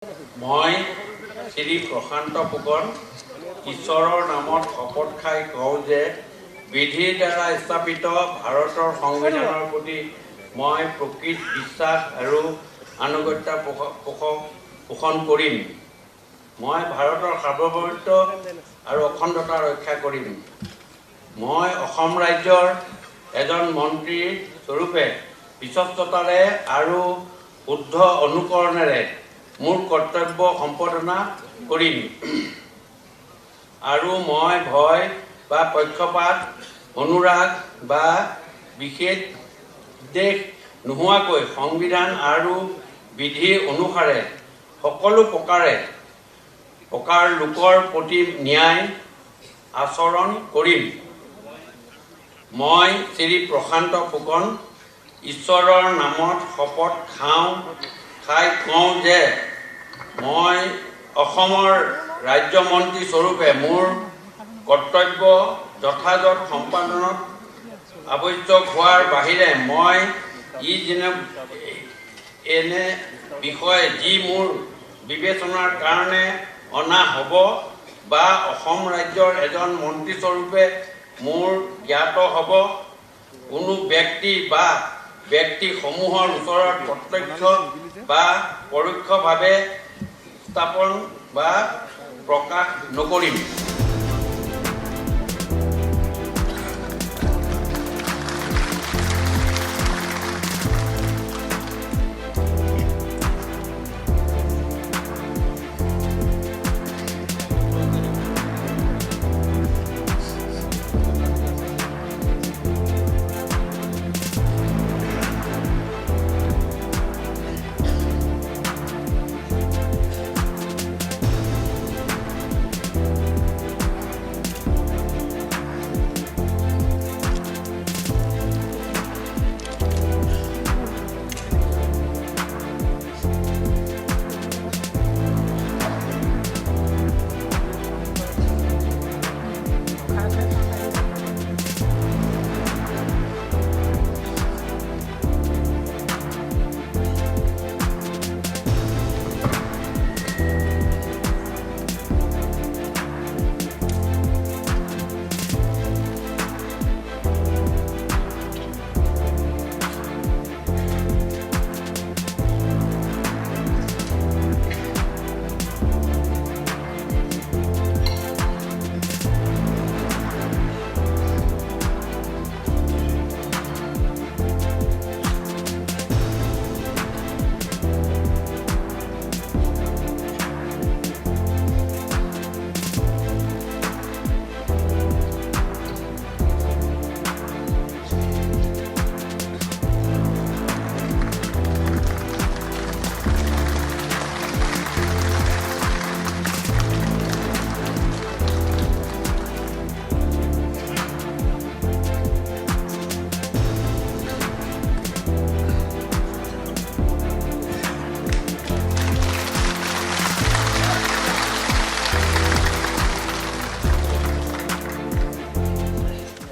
মই শ্ৰী প্ৰশান্ত ফুকন ঈশ্বৰৰ নামত শপত খাই কওঁ যে বিধিৰ দ্বাৰা স্থাপিত ভাৰতৰ সংবিধানৰ প্ৰতি মই প্ৰকৃত বিশ্বাস আৰু আনুগত্য পোষণ কৰিম। মই ভাৰতৰ সাৰ্বভৌমত্ব আৰু অখণ্ডতা ৰক্ষা কৰিম। মই অসম ৰাজ্যৰ এজন মন্ত্ৰী স্বৰূপে বিশ্বস্ততাৰে আৰু শুদ্ধ অনুকৰণেৰে মোৰ কৰ্তব্য সম্পাদনা কৰিম আৰু মই ভয় বা পক্ষপাত অনুৰাগ বা বিশেষ উদ্দেশ্য নোহোৱাকৈ সংবিধান আৰু বিধি অনুসাৰে সকলো প্ৰকাৰ লোকৰ প্ৰতি ন্যায় আচৰণ কৰিম। মই শ্ৰী প্ৰশান্ত ফুকন ঈশ্বৰৰ নামত শপত খাই কওঁ যে মই অসমৰ ৰাজ্যমন্ত্ৰী স্বৰূপে মোৰ কৰ্তব্য যথাযথ সম্পাদনত আৱশ্যক হোৱাৰ বাহিৰে মই এনে বিষয় যি মোৰ বিবেচনাৰ কাৰণে অনা হ'ব বা অসম ৰাজ্যৰ এজন মন্ত্ৰী স্বৰূপে মোৰ জ্ঞাত হ'ব কোনো ব্যক্তি বা ব্যক্তিসমূহৰ ওচৰত প্ৰত্যক্ষ বা পৰোক্ষভাৱে স্থাপন বা প্ৰকাশ নকৰিম।